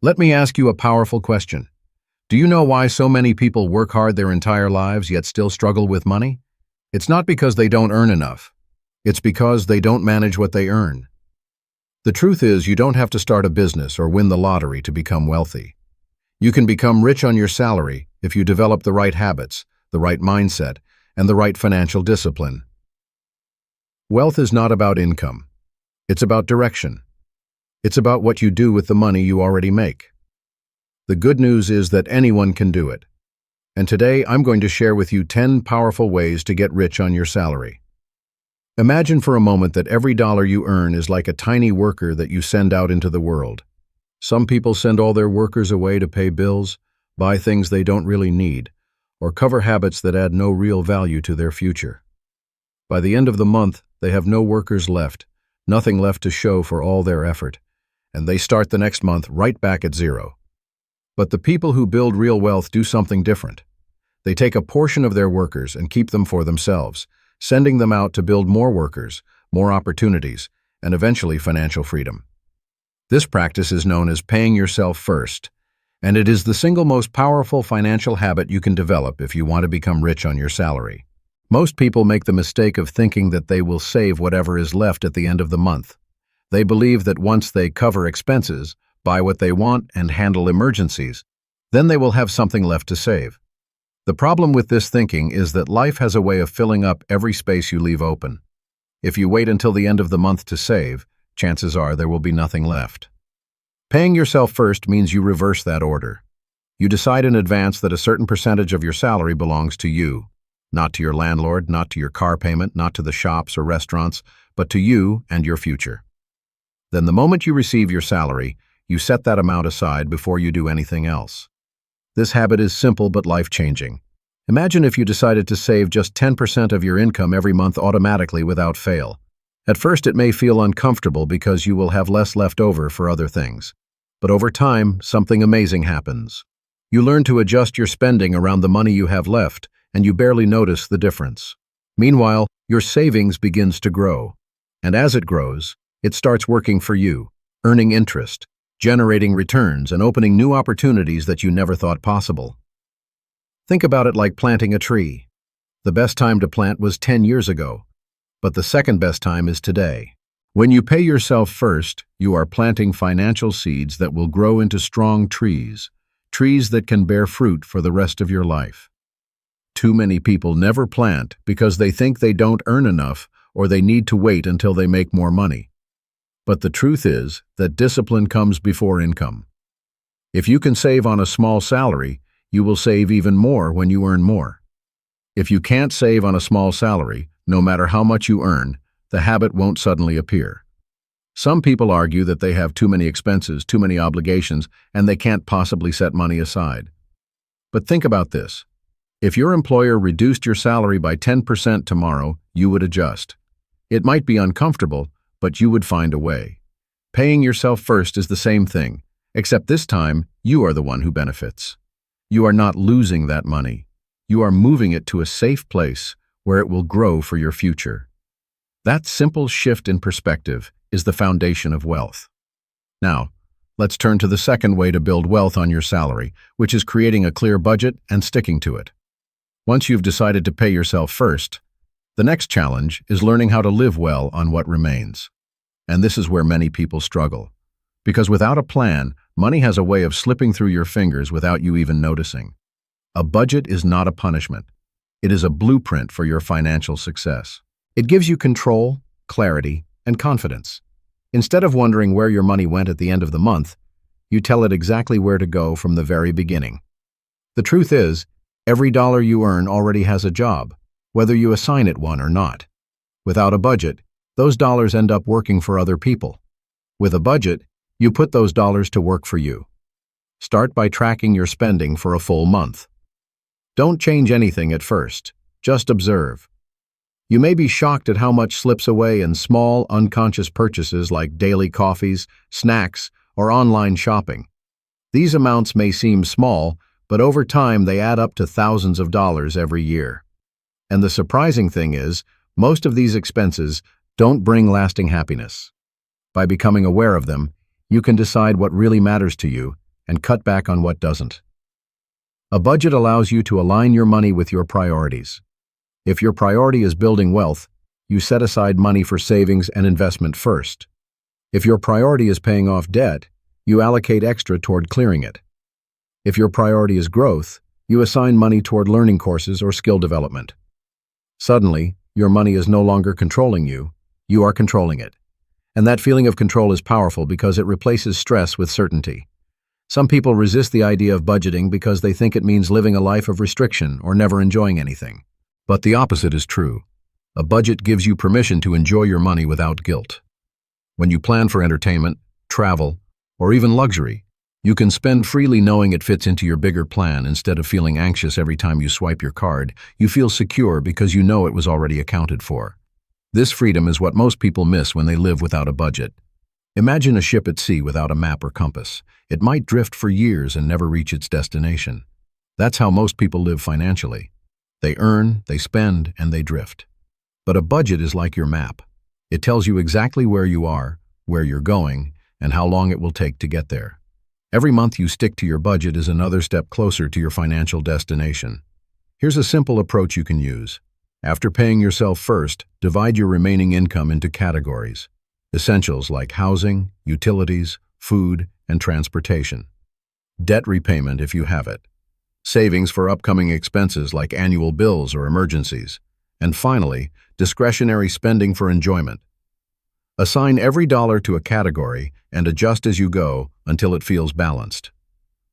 Let me ask you a powerful question. Do you know why so many people work hard their entire lives yet still struggle with money? It's not because they don't earn enough. It's because they don't manage what they earn. The truth is, you don't have to start a business or win the lottery to become wealthy. You can become rich on your salary if you develop the right habits, the right mindset, and the right financial discipline. Wealth is not about income. It's about direction. It's about what you do with the money you already make. The good news is that anyone can do it. And today I'm going to share with you 10 powerful ways to get rich on your salary. Imagine for a moment that every dollar you earn is like a tiny worker that you send out into the world. Some people send all their workers away to pay bills, buy things they don't really need, or cover habits that add no real value to their future. By the end of the month, they have no workers left, nothing left to show for all their effort, and they start the next month right back at zero. But the people who build real wealth do something different. They take a portion of their workers and keep them for themselves, sending them out to build more workers, more opportunities, and eventually financial freedom. This practice is known as paying yourself first, and it is the single most powerful financial habit you can develop if you want to become rich on your salary. Most people make the mistake of thinking that they will save whatever is left at the end of the month. They believe that once they cover expenses, buy what they want, and handle emergencies, then they will have something left to save. The problem with this thinking is that life has a way of filling up every space you leave open. If you wait until the end of the month to save, chances are there will be nothing left. Paying yourself first means you reverse that order. You decide in advance that a certain percentage of your salary belongs to you, not to your landlord, not to your car payment, not to the shops or restaurants, but to you and your future. Then the moment you receive your salary, you set that amount aside before you do anything else. This habit is simple but life-changing. Imagine if you decided to save just 10% of your income every month automatically without fail. At first it may feel uncomfortable because you will have less left over for other things. But over time, something amazing happens. You learn to adjust your spending around the money you have left, and you barely notice the difference. Meanwhile, your savings begins to grow. And as it grows, it starts working for you, earning interest, generating returns, and opening new opportunities that you never thought possible. Think about it like planting a tree. The best time to plant was 10 years ago, but the second best time is today. When you pay yourself first, you are planting financial seeds that will grow into strong trees, trees that can bear fruit for the rest of your life. Too many people never plant because they think they don't earn enough or they need to wait until they make more money. But the truth is that discipline comes before income. If you can save on a small salary, you will save even more when you earn more. If you can't save on a small salary, no matter how much you earn, the habit won't suddenly appear. Some people argue that they have too many expenses, too many obligations, and they can't possibly set money aside. But think about this. If your employer reduced your salary by 10% tomorrow, you would adjust. It might be uncomfortable, but you would find a way. Paying yourself first is the same thing, except this time you are the one who benefits. You are not losing that money. You are moving it to a safe place where it will grow for your future. That simple shift in perspective is the foundation of wealth. Now, let's turn to the second way to build wealth on your salary, which is creating a clear budget and sticking to it. Once you've decided to pay yourself first, the next challenge is learning how to live well on what remains. And this is where many people struggle. Because without a plan, money has a way of slipping through your fingers without you even noticing. A budget is not a punishment. It is a blueprint for your financial success. It gives you control, clarity, and confidence. Instead of wondering where your money went at the end of the month, you tell it exactly where to go from the very beginning. The truth is, every dollar you earn already has a job, whether you assign it one or not. Without a budget, those dollars end up working for other people. With a budget, you put those dollars to work for you. Start by tracking your spending for a full month. Don't change anything at first, just observe. You may be shocked at how much slips away in small, unconscious purchases like daily coffees, snacks, or online shopping. These amounts may seem small, but over time they add up to thousands of dollars every year. And the surprising thing is, most of these expenses don't bring lasting happiness. By becoming aware of them, you can decide what really matters to you and cut back on what doesn't. A budget allows you to align your money with your priorities. If your priority is building wealth, you set aside money for savings and investment first. If your priority is paying off debt, you allocate extra toward clearing it. If your priority is growth, you assign money toward learning courses or skill development. Suddenly, your money is no longer controlling you, you are controlling it. And that feeling of control is powerful because it replaces stress with certainty. Some people resist the idea of budgeting because they think it means living a life of restriction or never enjoying anything. But the opposite is true. A budget gives you permission to enjoy your money without guilt. When you plan for entertainment, travel, or even luxury, you can spend freely knowing it fits into your bigger plan instead of feeling anxious every time you swipe your card. You feel secure because you know it was already accounted for. This freedom is what most people miss when they live without a budget. Imagine a ship at sea without a map or compass. It might drift for years and never reach its destination. That's how most people live financially. They earn, they spend, and they drift. But a budget is like your map. It tells you exactly where you are, where you're going, and how long it will take to get there. Every month you stick to your budget is another step closer to your financial destination. Here's a simple approach you can use. After paying yourself first, divide your remaining income into categories. Essentials like housing, utilities, food, and transportation. Debt repayment if you have it. Savings for upcoming expenses like annual bills or emergencies. And finally, discretionary spending for enjoyment. Assign every dollar to a category and adjust as you go until it feels balanced.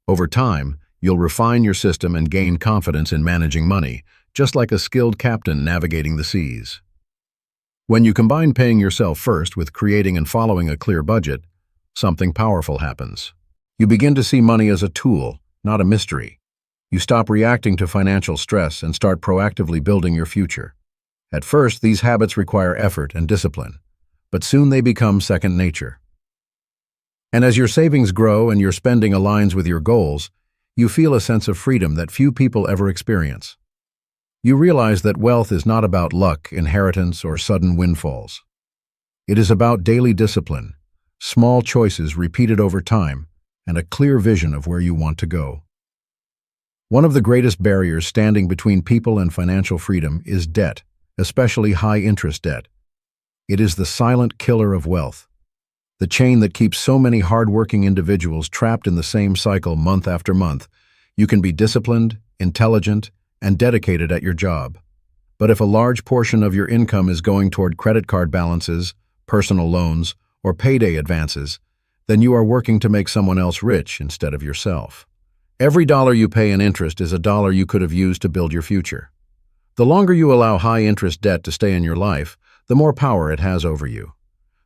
Over time, you'll refine your system and gain confidence in managing money, just like a skilled captain navigating the seas. When you combine paying yourself first with creating and following a clear budget, something powerful happens. You begin to see money as a tool, not a mystery. You stop reacting to financial stress and start proactively building your future. At first, these habits require effort and discipline, but soon they become second nature. And as your savings grow and your spending aligns with your goals, you feel a sense of freedom that few people ever experience. You realize that wealth is not about luck, inheritance, or sudden windfalls. It is about daily discipline, small choices repeated over time, and a clear vision of where you want to go. One of the greatest barriers standing between people and financial freedom is debt, especially high-interest debt. It is the silent killer of wealth, the chain that keeps so many hard-working individuals trapped in the same cycle month after month. You can be disciplined, intelligent, and dedicated at your job. But if a large portion of your income is going toward credit card balances, personal loans, or payday advances, then you are working to make someone else rich instead of yourself. Every dollar you pay in interest is a dollar you could have used to build your future. The longer you allow high-interest debt to stay in your life, the more power it has over you.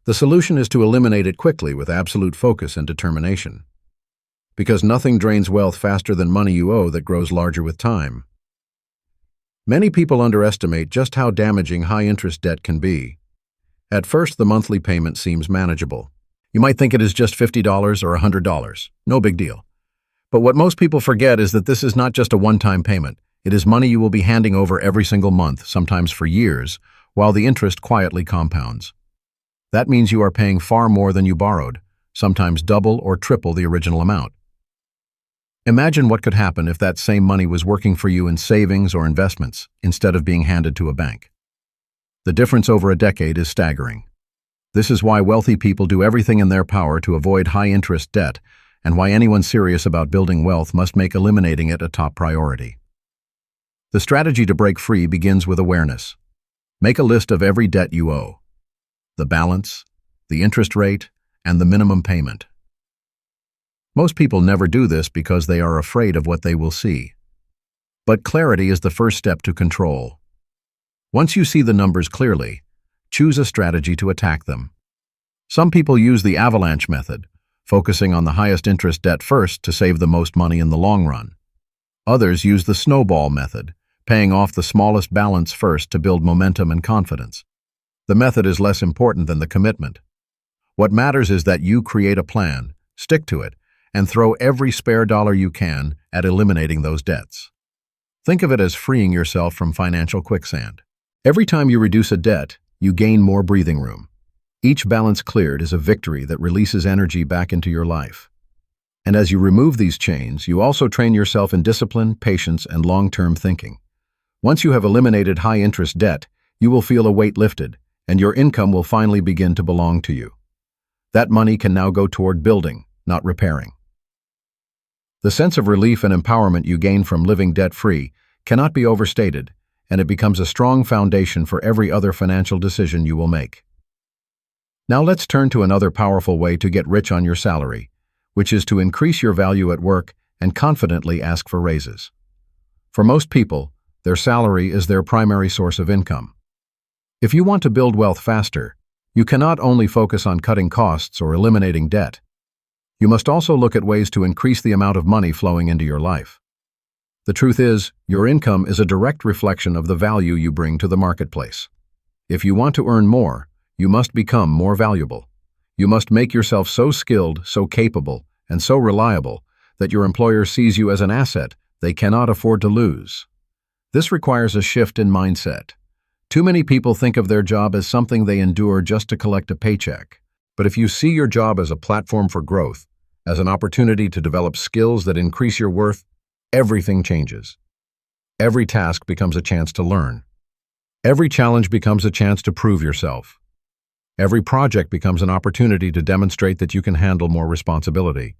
The solution is to eliminate it quickly with absolute focus and determination. Because nothing drains wealth faster than money you owe that grows larger with time. Many people underestimate just how damaging high-interest debt can be. At first, the monthly payment seems manageable. You might think it is just $50 or $100. No big deal. But what most people forget is that this is not just a one-time payment. It is money you will be handing over every single month, sometimes for years, while the interest quietly compounds. That means you are paying far more than you borrowed, sometimes double or triple the original amount. Imagine what could happen if that same money was working for you in savings or investments instead of being handed to a bank. The difference over a decade is staggering. This is why wealthy people do everything in their power to avoid high-interest debt, and why anyone serious about building wealth must make eliminating it a top priority. The strategy to break free begins with awareness. Make a list of every debt you owe, the balance, the interest rate, and the minimum payment. Most people never do this because they are afraid of what they will see. But clarity is the first step to control. Once you see the numbers clearly, choose a strategy to attack them. Some people use the avalanche method, focusing on the highest interest debt first to save the most money in the long run. Others use the snowball method, paying off the smallest balance first to build momentum and confidence. The method is less important than the commitment. What matters is that you create a plan, stick to it, and throw every spare dollar you can at eliminating those debts. Think of it as freeing yourself from financial quicksand. Every time you reduce a debt, you gain more breathing room. Each balance cleared is a victory that releases energy back into your life. And as you remove these chains, you also train yourself in discipline, patience, and long-term thinking. Once you have eliminated high-interest debt, you will feel a weight lifted, and your income will finally begin to belong to you. That money can now go toward building, not repairing. The sense of relief and empowerment you gain from living debt-free cannot be overstated, and it becomes a strong foundation for every other financial decision you will make. Now let's turn to another powerful way to get rich on your salary, which is to increase your value at work and confidently ask for raises. For most people, their salary is their primary source of income. If you want to build wealth faster, you cannot only focus on cutting costs or eliminating debt. You must also look at ways to increase the amount of money flowing into your life. The truth is, your income is a direct reflection of the value you bring to the marketplace. If you want to earn more, you must become more valuable. You must make yourself so skilled, so capable, and so reliable that your employer sees you as an asset they cannot afford to lose. This requires a shift in mindset. Too many people think of their job as something they endure just to collect a paycheck. But if you see your job as a platform for growth, as an opportunity to develop skills that increase your worth, everything changes. Every task becomes a chance to learn. Every challenge becomes a chance to prove yourself. Every project becomes an opportunity to demonstrate that you can handle more responsibility.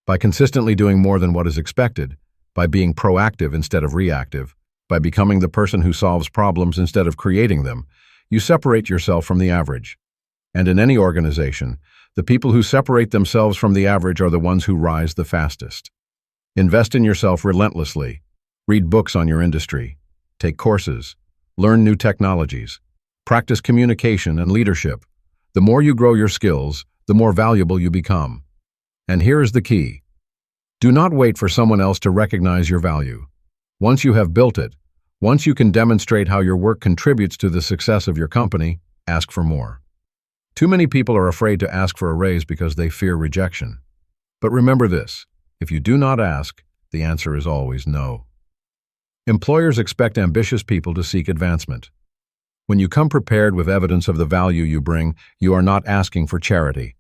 By consistently doing more than what is expected, by being proactive instead of reactive, by becoming the person who solves problems instead of creating them, you separate yourself from the average. And in any organization, the people who separate themselves from the average are the ones who rise the fastest. Invest in yourself relentlessly. Read books on your industry. Take courses. Learn new technologies. Practice communication and leadership. The more you grow your skills, the more valuable you become. And here is the key. Do not wait for someone else to recognize your value. Once you have built it, once you can demonstrate how your work contributes to the success of your company, ask for more. Too many people are afraid to ask for a raise because they fear rejection. But remember this, if you do not ask, the answer is always no. Employers expect ambitious people to seek advancement. When you come prepared with evidence of the value you bring, you are not asking for charity.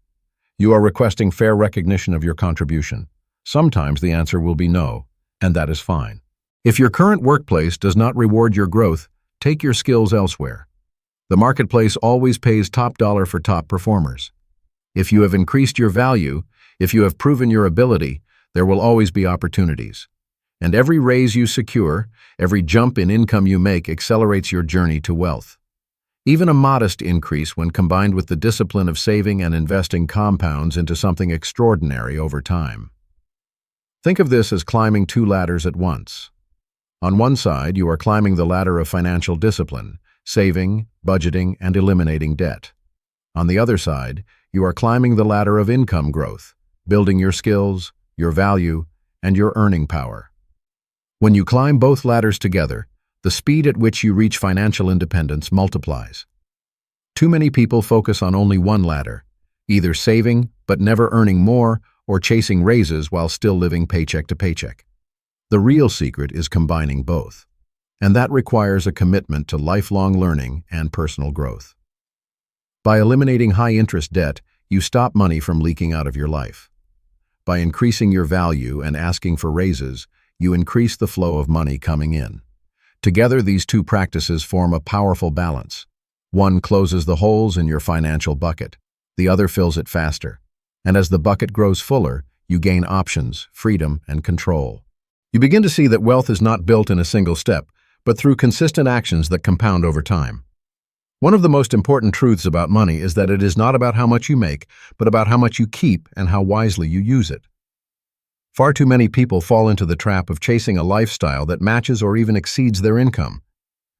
You are requesting fair recognition of your contribution. Sometimes the answer will be no, and that is fine. If your current workplace does not reward your growth, take your skills elsewhere. The marketplace always pays top dollar for top performers. If you have increased your value, if you have proven your ability, there will always be opportunities. And every raise you secure, every jump in income you make accelerates your journey to wealth. Even a modest increase when combined with the discipline of saving and investing compounds into something extraordinary over time. Think of this as climbing two ladders at once. On one side, you are climbing the ladder of financial discipline, saving, budgeting, and eliminating debt. On the other side, you are climbing the ladder of income growth, building your skills, your value, and your earning power. When you climb both ladders together, the speed at which you reach financial independence multiplies. Too many people focus on only one ladder, either saving but never earning more or chasing raises while still living paycheck to paycheck. The real secret is combining both, and that requires a commitment to lifelong learning and personal growth. By eliminating high-interest debt, you stop money from leaking out of your life. By increasing your value and asking for raises, you increase the flow of money coming in. Together, these two practices form a powerful balance. One closes the holes in your financial bucket, the other fills it faster. And as the bucket grows fuller, you gain options, freedom, and control. You begin to see that wealth is not built in a single step, but through consistent actions that compound over time. One of the most important truths about money is that it is not about how much you make, but about how much you keep and how wisely you use it. Far too many people fall into the trap of chasing a lifestyle that matches or even exceeds their income.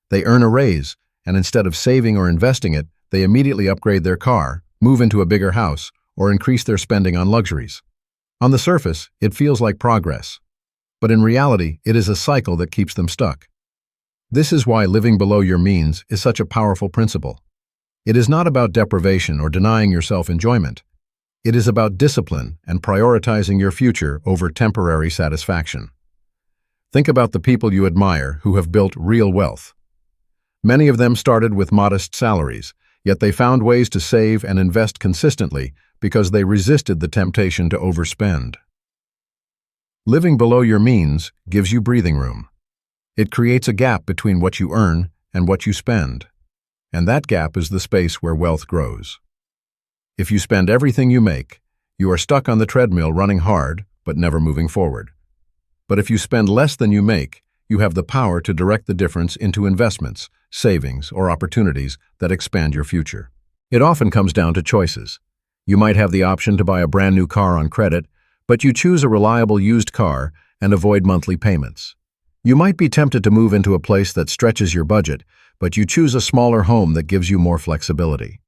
They earn a raise, and instead of saving or investing it, they immediately upgrade their car, move into a bigger house, or increase their spending on luxuries. On the surface, it feels like progress. But in reality, it is a cycle that keeps them stuck. This is why living below your means is such a powerful principle. It is not about deprivation or denying yourself enjoyment. It is about discipline and prioritizing your future over temporary satisfaction. Think about the people you admire who have built real wealth. Many of them started with modest salaries, yet they found ways to save and invest consistently because they resisted the temptation to overspend. Living below your means gives you breathing room. It creates a gap between what you earn and what you spend. And that gap is the space where wealth grows. If you spend everything you make, you are stuck on the treadmill running hard, but never moving forward. But if you spend less than you make, you have the power to direct the difference into investments, savings, or opportunities that expand your future. It often comes down to choices. You might have the option to buy a brand new car on credit, but you choose a reliable used car and avoid monthly payments. You might be tempted to move into a place that stretches your budget, but you choose a smaller home that gives you more flexibility.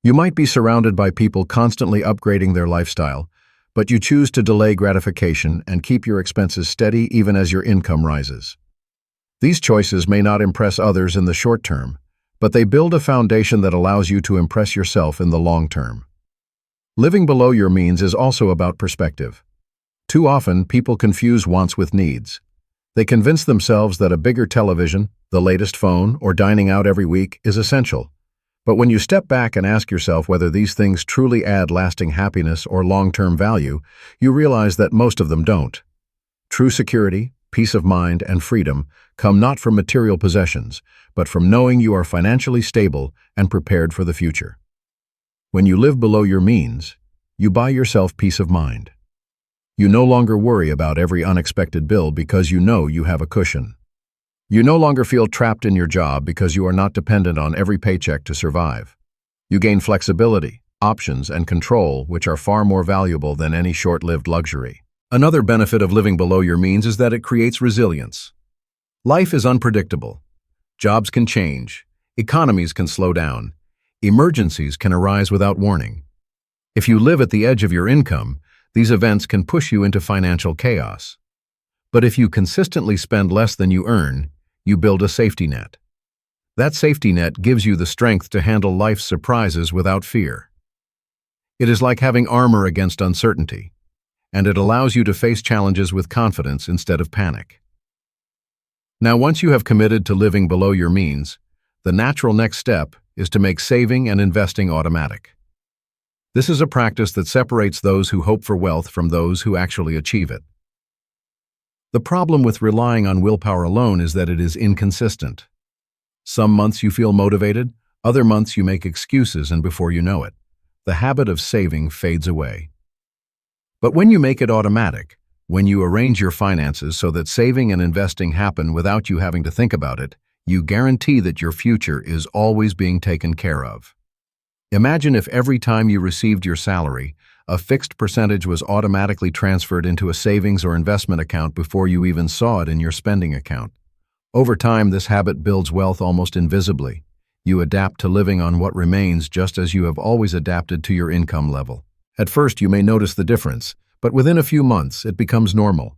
You might be surrounded by people constantly upgrading their lifestyle, but you choose to delay gratification and keep your expenses steady even as your income rises. These choices may not impress others in the short term, but they build a foundation that allows you to impress yourself in the long term. Living below your means is also about perspective. Too often, people confuse wants with needs. They convince themselves that a bigger television, the latest phone, or dining out every week is essential. But when you step back and ask yourself whether these things truly add lasting happiness or long-term value, you realize that most of them don't. True security, peace of mind, and freedom come not from material possessions, but from knowing you are financially stable and prepared for the future. When you live below your means, you buy yourself peace of mind. You no longer worry about every unexpected bill because you know you have a cushion. You no longer feel trapped in your job because you are not dependent on every paycheck to survive. You gain flexibility, options, and control, which are far more valuable than any short-lived luxury. Another benefit of living below your means is that it creates resilience. Life is unpredictable. Jobs can change. Economies can slow down. Emergencies can arise without warning. If you live at the edge of your income, these events can push you into financial chaos. But if you consistently spend less than you earn, you build a safety net. That safety net gives you the strength to handle life's surprises without fear. It is like having armor against uncertainty, and it allows you to face challenges with confidence instead of panic. Now, once you have committed to living below your means, the natural next step is to make saving and investing automatic. This is a practice that separates those who hope for wealth from those who actually achieve it. The problem with relying on willpower alone is that it is inconsistent. Some months you feel motivated, other months you make excuses, and before you know it, the habit of saving fades away. But when you make it automatic, when you arrange your finances so that saving and investing happen without you having to think about it, you guarantee that your future is always being taken care of. Imagine if every time you received your salary, a fixed percentage was automatically transferred into a savings or investment account before you even saw it in your spending account. Over time, this habit builds wealth almost invisibly. You adapt to living on what remains just as you have always adapted to your income level. At first, you may notice the difference, but within a few months, it becomes normal.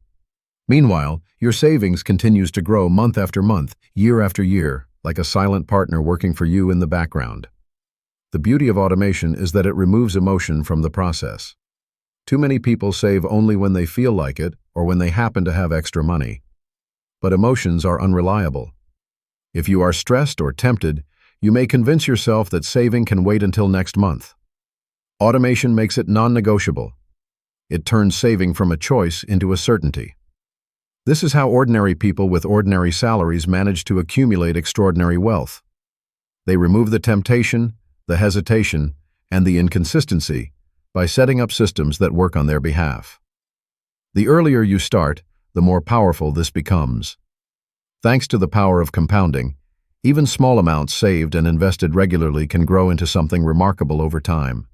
Meanwhile, your savings continues to grow month after month, year after year, like a silent partner working for you in the background. The beauty of automation is that it removes emotion from the process. Too many people save only when they feel like it or when they happen to have extra money. But emotions are unreliable. If you are stressed or tempted, you may convince yourself that saving can wait until next month. Automation makes it non-negotiable. It turns saving from a choice into a certainty. This is how ordinary people with ordinary salaries manage to accumulate extraordinary wealth. They remove the temptation, the hesitation, and the inconsistency by setting up systems that work on their behalf. The earlier you start, the more powerful this becomes. Thanks to the power of compounding, even small amounts saved and invested regularly can grow into something remarkable over time.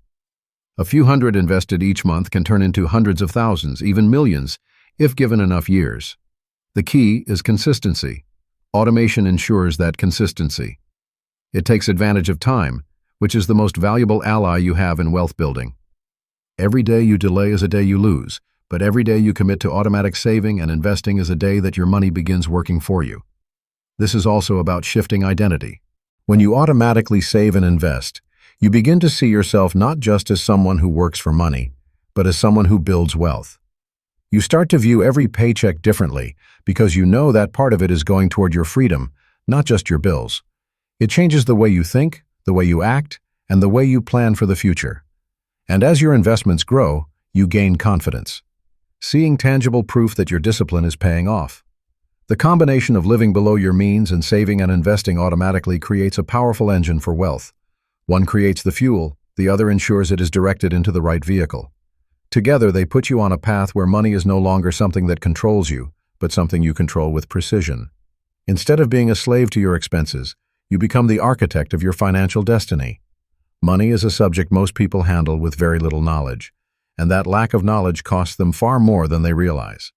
A few hundred invested each month can turn into hundreds of thousands, even millions, if given enough years. The key is consistency. Automation ensures that consistency. It takes advantage of time, which is the most valuable ally you have in wealth building. Every day you delay is a day you lose, but every day you commit to automatic saving and investing is a day that your money begins working for you. This is also about shifting identity. When you automatically save and invest, you begin to see yourself not just as someone who works for money, but as someone who builds wealth. You start to view every paycheck differently because you know that part of it is going toward your freedom, not just your bills. It changes the way you think, the way you act, and the way you plan for the future. And as your investments grow, you gain confidence. seeing tangible proof that your discipline is paying off. The combination of living below your means and saving and investing automatically creates a powerful engine for wealth. One creates the fuel, the other ensures it is directed into the right vehicle. Together, they put you on a path where money is no longer something that controls you, but something you control with precision. Instead of being a slave to your expenses, you become the architect of your financial destiny. Money is a subject most people handle with very little knowledge, and that lack of knowledge costs them far more than they realize.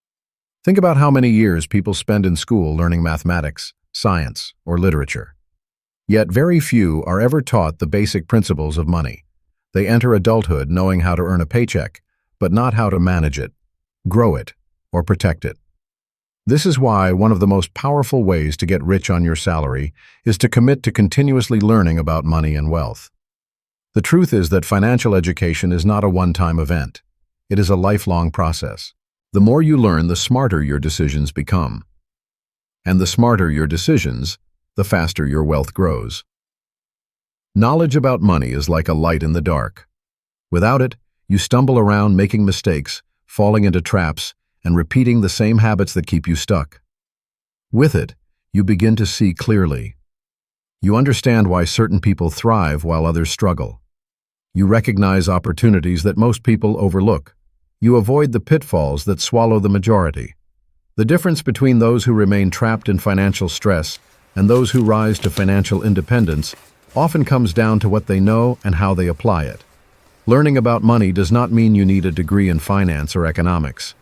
Think about how many years people spend in school learning mathematics, science, or literature. Yet very few are ever taught the basic principles of money. They enter adulthood knowing how to earn a paycheck, but not how to manage it, grow it, or protect it. This is why one of the most powerful ways to get rich on your salary is to commit to continuously learning about money and wealth. The truth is that financial education is not a one-time event. It is a lifelong process. The more you learn, the smarter your decisions become. And the smarter your decisions, the faster your wealth grows. Knowledge about money is like a light in the dark. Without it, you stumble around making mistakes, falling into traps, and repeating the same habits that keep you stuck. With it, you begin to see clearly. You understand why certain people thrive while others struggle. You recognize opportunities that most people overlook. You avoid the pitfalls that swallow the majority. The difference between those who remain trapped in financial stress and those who rise to financial independence often comes down to what they know and how they apply it. Learning about money does not mean you need a degree in finance or economics.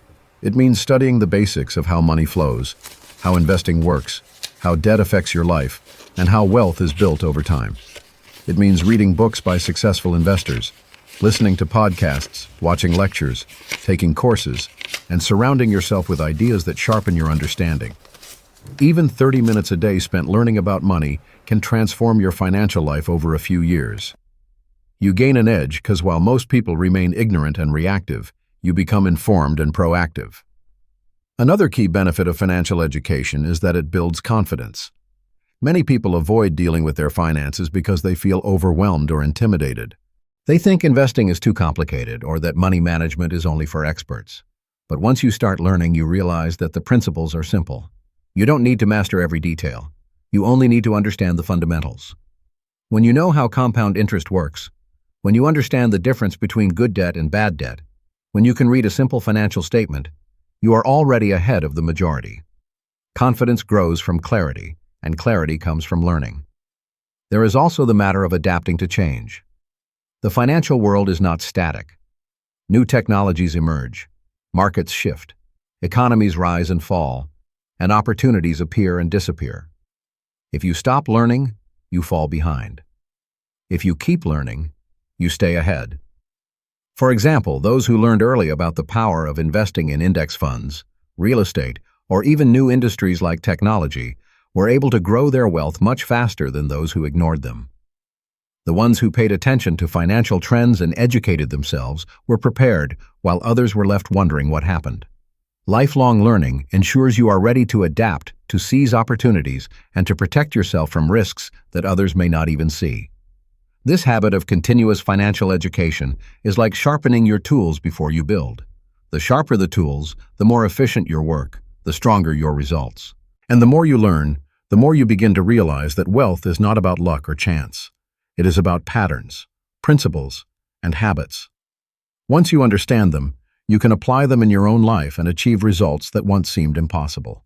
It means studying the basics of how money flows, how investing works, how debt affects your life, and how wealth is built over time. It means reading books by successful investors, listening to podcasts, watching lectures, taking courses, and surrounding yourself with ideas that sharpen your understanding. Even 30 minutes a day spent learning about money can transform your financial life over a few years. You gain an edge because while most people remain ignorant and reactive, you become informed and proactive. Another key benefit of financial education is that it builds confidence. Many people avoid dealing with their finances because they feel overwhelmed or intimidated. They think investing is too complicated or that money management is only for experts. But once you start learning, you realize that the principles are simple. You don't need to master every detail. You only need to understand the fundamentals. When you know how compound interest works, when you understand the difference between good debt and bad debt, when you can read a simple financial statement, you are already ahead of the majority. Confidence grows from clarity, and clarity comes from learning. There is also the matter of adapting to change. The financial world is not static. New technologies emerge, markets shift, economies rise and fall, and opportunities appear and disappear. If you stop learning, you fall behind. If you keep learning, you stay ahead. For example, those who learned early about the power of investing in index funds, real estate, or even new industries like technology were able to grow their wealth much faster than those who ignored them. The ones who paid attention to financial trends and educated themselves were prepared, while others were left wondering what happened. Lifelong learning ensures you are ready to adapt, to seize opportunities, and to protect yourself from risks that others may not even see. This habit of continuous financial education is like sharpening your tools before you build. The sharper the tools, the more efficient your work, the stronger your results. And the more you learn, the more you begin to realize that wealth is not about luck or chance. It is about patterns, principles, and habits. Once you understand them, you can apply them in your own life and achieve results that once seemed impossible.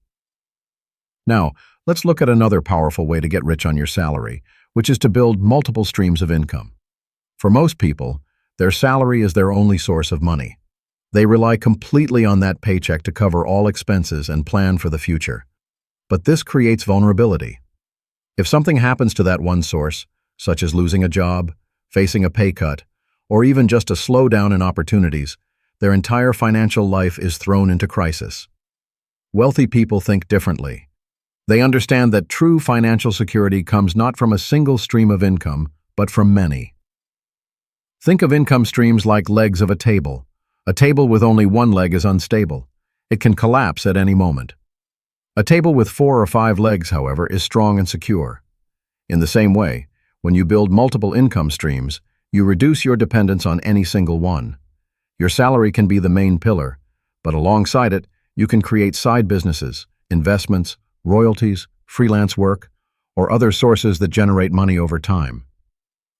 Now, let's look at another powerful way to get rich on your salary, which is to build multiple streams of income. For most people, their salary is their only source of money. They rely completely on that paycheck to cover all expenses and plan for the future. But this creates vulnerability. If something happens to that one source, such as losing a job, facing a pay cut, or even just a slowdown in opportunities, their entire financial life is thrown into crisis. Wealthy people think differently. They understand that true financial security comes not from a single stream of income, but from many. Think of income streams like legs of a table. A table with only one leg is unstable. It can collapse at any moment. A table with 4 or 5 legs, however, is strong and secure. In the same way, when you build multiple income streams, you reduce your dependence on any single one. Your salary can be the main pillar, But alongside it, you can create side businesses, investments, royalties, freelance work, or other sources that generate money over time.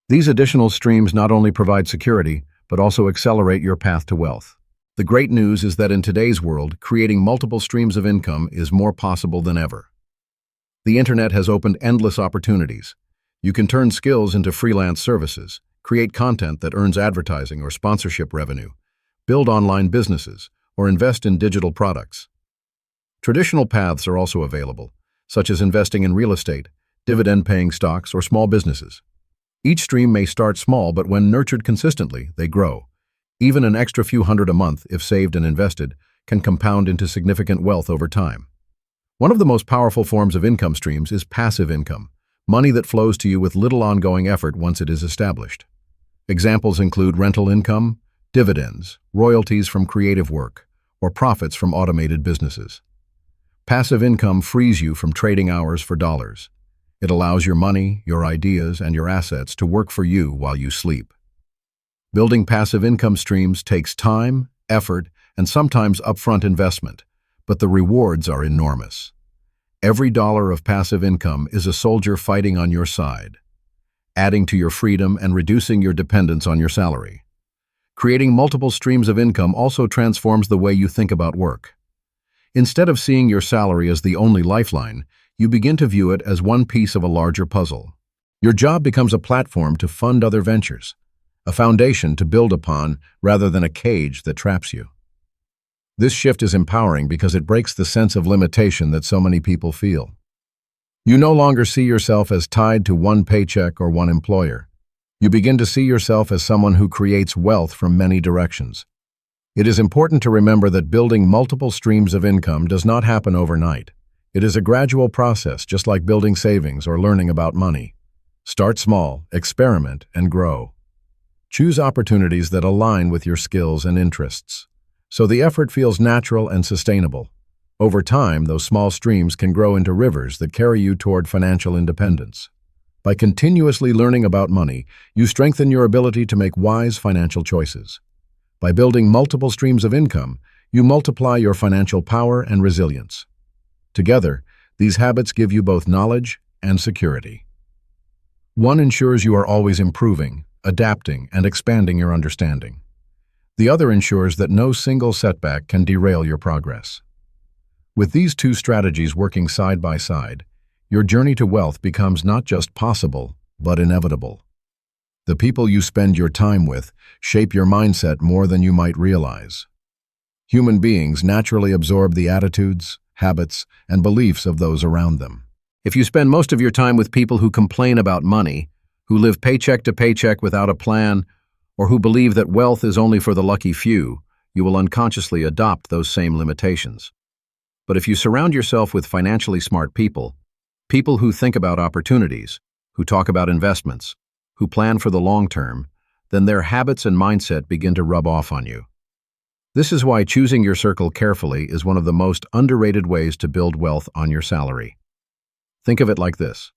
These additional streams not only provide security, but also accelerate your path to wealth. The great news is that in today's world, creating multiple streams of income is more possible than ever. The internet has opened endless opportunities. You can turn skills into freelance services, create content that earns advertising or sponsorship revenue, build online businesses, or invest in digital products. Traditional paths are also available, such as investing in real estate, dividend-paying stocks, or small businesses. Each stream may start small, but when nurtured consistently, they grow. Even an extra few hundred a month, if saved and invested, can compound into significant wealth over time. One of the most powerful forms of income streams is passive income, money that flows to you with little ongoing effort once it is established. Examples include rental income, dividends, royalties from creative work, or profits from automated businesses. Passive income frees you from trading hours for dollars. It allows your money, your ideas, and your assets to work for you while you sleep. Building passive income streams takes time, effort, and sometimes upfront investment, but the rewards are enormous. Every dollar of passive income is a soldier fighting on your side, adding to your freedom and reducing your dependence on your salary. Creating multiple streams of income also transforms the way you think about work. Instead of seeing your salary as the only lifeline, you begin to view it as one piece of a larger puzzle. Your job becomes a platform to fund other ventures, a foundation to build upon rather than a cage that traps you. This shift is empowering because it breaks the sense of limitation that so many people feel. You no longer see yourself as tied to one paycheck or one employer. You begin to see yourself as someone who creates wealth from many directions. It is important to remember that building multiple streams of income does not happen overnight. It is a gradual process, just like building savings or learning about money. Start small, experiment, and grow. Choose opportunities that align with your skills and interests, so the effort feels natural and sustainable. Over time, those small streams can grow into rivers that carry you toward financial independence. By continuously learning about money, you strengthen your ability to make wise financial choices. By building multiple streams of income, you multiply your financial power and resilience. Together, these habits give you both knowledge and security. One ensures you are always improving, adapting, and expanding your understanding. The other ensures that no single setback can derail your progress. With these two strategies working side by side, your journey to wealth becomes not just possible, but inevitable. The people you spend your time with shape your mindset more than you might realize. Human beings naturally absorb the attitudes, habits, and beliefs of those around them. If you spend most of your time with people who complain about money, who live paycheck to paycheck without a plan, or who believe that wealth is only for the lucky few, you will unconsciously adopt those same limitations. But if you surround yourself with financially smart people, people who think about opportunities, who talk about investments, who plan for the long term, then their habits and mindset begin to rub off on you. This is why choosing your circle carefully is one of the most underrated ways to build wealth on your salary. Think of it like this.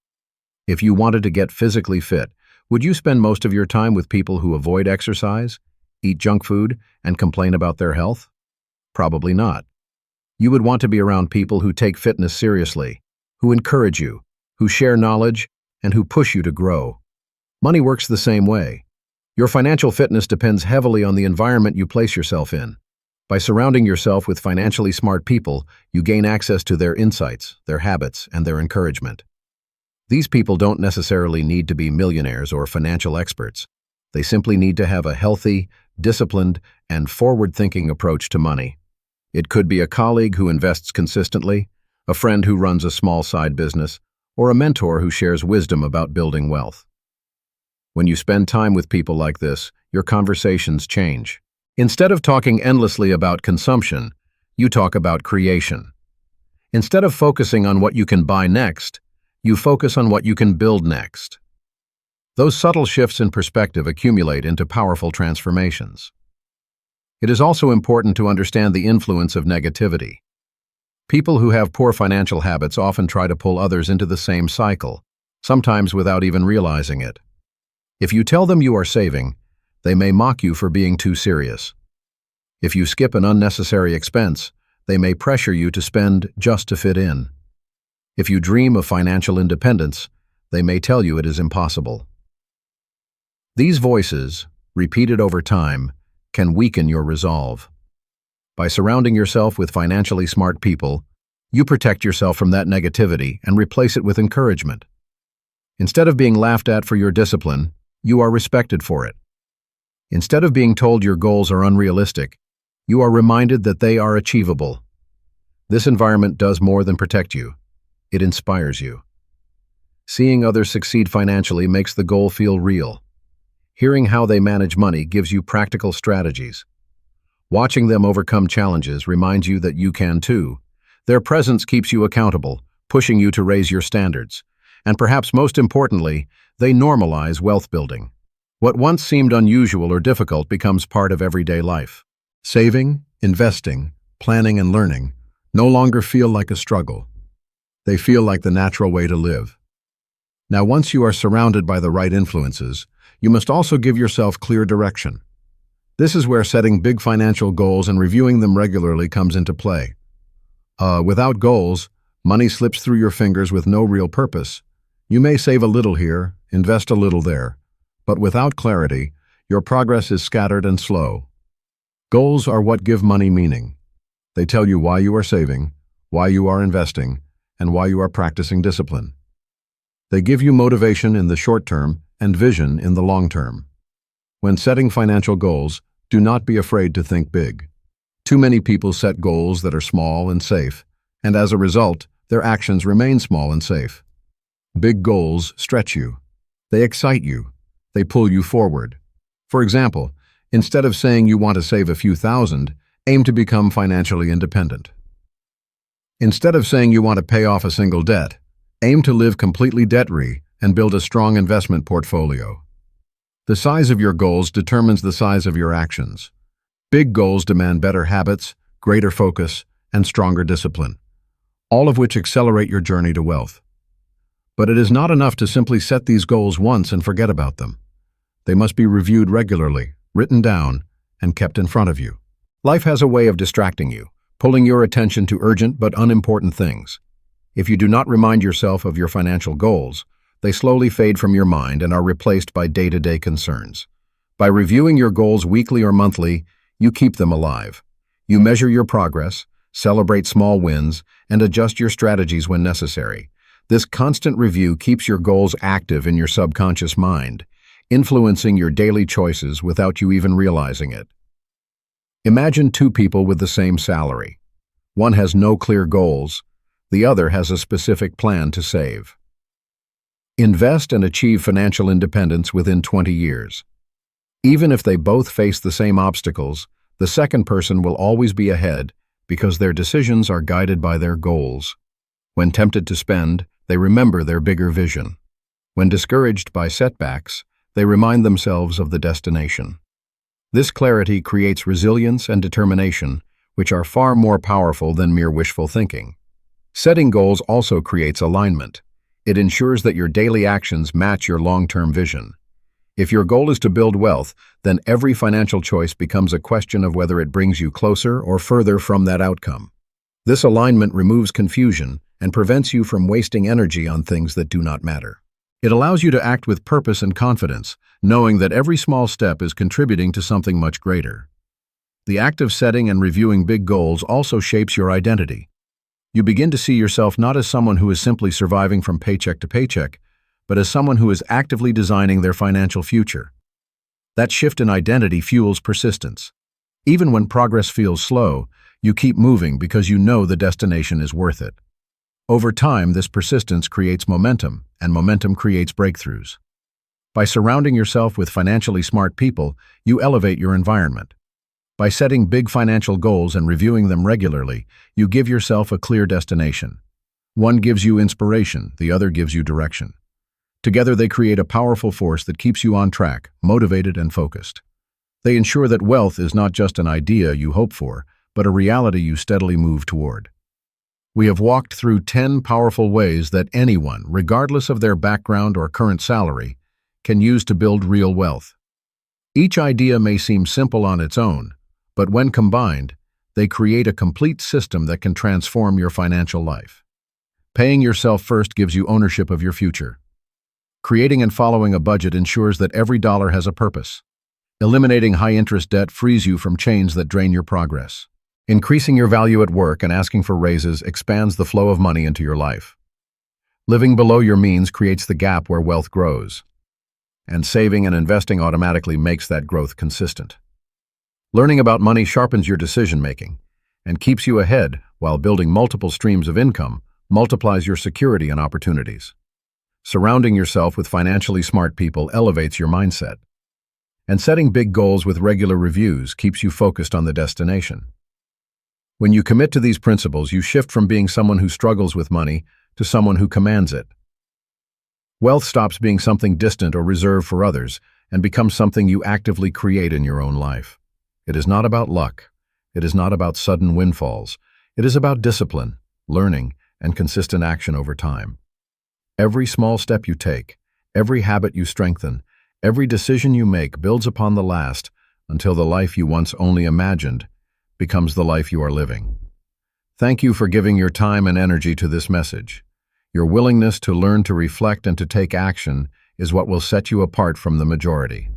If you wanted to get physically fit, would you spend most of your time with people who avoid exercise, eat junk food, and complain about their health? Probably not. You would want to be around people who take fitness seriously, who encourage you, who share knowledge, and who push you to grow. Money works the same way. Your financial fitness depends heavily on the environment you place yourself in. By surrounding yourself with financially smart people, you gain access to their insights, their habits, and their encouragement. These people don't necessarily need to be millionaires or financial experts. They simply need to have a healthy, disciplined, and forward-thinking approach to money. It could be a colleague who invests consistently, a friend who runs a small side business, or a mentor who shares wisdom about building wealth. When you spend time with people like this, your conversations change. Instead of talking endlessly about consumption, you talk about creation. Instead of focusing on what you can buy next, you focus on what you can build next. Those subtle shifts in perspective accumulate into powerful transformations. It is also important to understand the influence of negativity. People who have poor financial habits often try to pull others into the same cycle, sometimes without even realizing it. If you tell them you are saving, they may mock you for being too serious. If you skip an unnecessary expense, they may pressure you to spend just to fit in. If you dream of financial independence, they may tell you it is impossible. These voices, repeated over time, can weaken your resolve. By surrounding yourself with financially smart people, you protect yourself from that negativity and replace it with encouragement. Instead of being laughed at for your discipline, you are respected for it. Instead of being told your goals are unrealistic, you are reminded that they are achievable. This environment does more than protect you. It inspires you. Seeing others succeed financially makes the goal feel real. Hearing how they manage money gives you practical strategies. Watching them overcome challenges reminds you that you can too. Their presence keeps you accountable, pushing you to raise your standards. And perhaps most importantly, they normalize wealth building. What once seemed unusual or difficult becomes part of everyday life. Saving, investing, planning, and learning no longer feel like a struggle. They feel like the natural way to live. Now, once you are surrounded by the right influences, you must also give yourself clear direction. This is where setting big financial goals and reviewing them regularly comes into play. Without goals, money slips through your fingers with no real purpose. You may save a little here, invest a little there, but without clarity, your progress is scattered and slow. Goals are what give money meaning. They tell you why you are saving, why you are investing, and why you are practicing discipline. They give you motivation in the short term and vision in the long term. When setting financial goals, do not be afraid to think big. Too many people set goals that are small and safe, and as a result, their actions remain small and safe. Big goals stretch you. They excite you. They pull you forward. For example, instead of saying you want to save a few thousand, aim to become financially independent. Instead of saying you want to pay off a single debt, aim to live completely debt-free and build a strong investment portfolio. The size of your goals determines the size of your actions. Big goals demand better habits, greater focus, and stronger discipline, all of which accelerate your journey to wealth. But it is not enough to simply set these goals once and forget about them. They must be reviewed regularly, written down, and kept in front of you. Life has a way of distracting you, pulling your attention to urgent but unimportant things. If you do not remind yourself of your financial goals, they slowly fade from your mind and are replaced by day-to-day concerns. By reviewing your goals weekly or monthly, you keep them alive. You measure your progress, celebrate small wins, and adjust your strategies when necessary. This constant review keeps your goals active in your subconscious mind, influencing your daily choices without you even realizing it. Imagine two people with the same salary. One has no clear goals, the other has a specific plan to save. Invest and achieve financial independence within 20 years. Even if they both face the same obstacles, the second person will always be ahead because their decisions are guided by their goals. When tempted to spend, they remember their bigger vision. When discouraged by setbacks, they remind themselves of the destination. This clarity creates resilience and determination, which are far more powerful than mere wishful thinking. Setting goals also creates alignment. It ensures that your daily actions match your long-term vision. If your goal is to build wealth, then every financial choice becomes a question of whether it brings you closer or further from that outcome. This alignment removes confusion and prevents you from wasting energy on things that do not matter. It allows you to act with purpose and confidence, knowing that every small step is contributing to something much greater. The act of setting and reviewing big goals also shapes your identity. You begin to see yourself not as someone who is simply surviving from paycheck to paycheck, but as someone who is actively designing their financial future. That shift in identity fuels persistence. Even when progress feels slow, you keep moving because you know the destination is worth it. Over time, this persistence creates momentum, and momentum creates breakthroughs. By surrounding yourself with financially smart people, you elevate your environment. By setting big financial goals and reviewing them regularly, you give yourself a clear destination. One gives you inspiration, the other gives you direction. Together they create a powerful force that keeps you on track, motivated and focused. They ensure that wealth is not just an idea you hope for, but a reality you steadily move toward. We have walked through 10 powerful ways that anyone, regardless of their background or current salary, can use to build real wealth. Each idea may seem simple on its own, But when combined, they create a complete system that can transform your financial life. Paying yourself first gives you ownership of your future. Creating and following a budget ensures that every dollar has a purpose. Eliminating high-interest debt frees you from chains that drain your progress. Increasing your value at work and asking for raises expands the flow of money into your life. Living below your means creates the gap where wealth grows. And saving and investing automatically makes that growth consistent. Learning about money sharpens your decision-making and keeps you ahead while building multiple streams of income multiplies your security and opportunities. Surrounding yourself with financially smart people elevates your mindset. And setting big goals with regular reviews keeps you focused on the destination. When you commit to these principles, you shift from being someone who struggles with money to someone who commands it. Wealth stops being something distant or reserved for others and becomes something you actively create in your own life. It is not about luck. It is not about sudden windfalls. It is about discipline, learning, and consistent action over time. Every small step you take, every habit you strengthen, every decision you make builds upon the last until the life you once only imagined becomes the life you are living. Thank you for giving your time and energy to this message. Your willingness to learn, to reflect, and to take action is what will set you apart from the majority.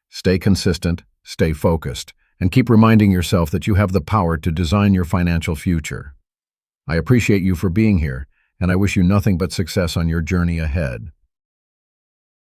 Stay consistent, stay focused, and keep reminding yourself that you have the power to design your financial future. I appreciate you for being here, and I wish you nothing but success on your journey ahead.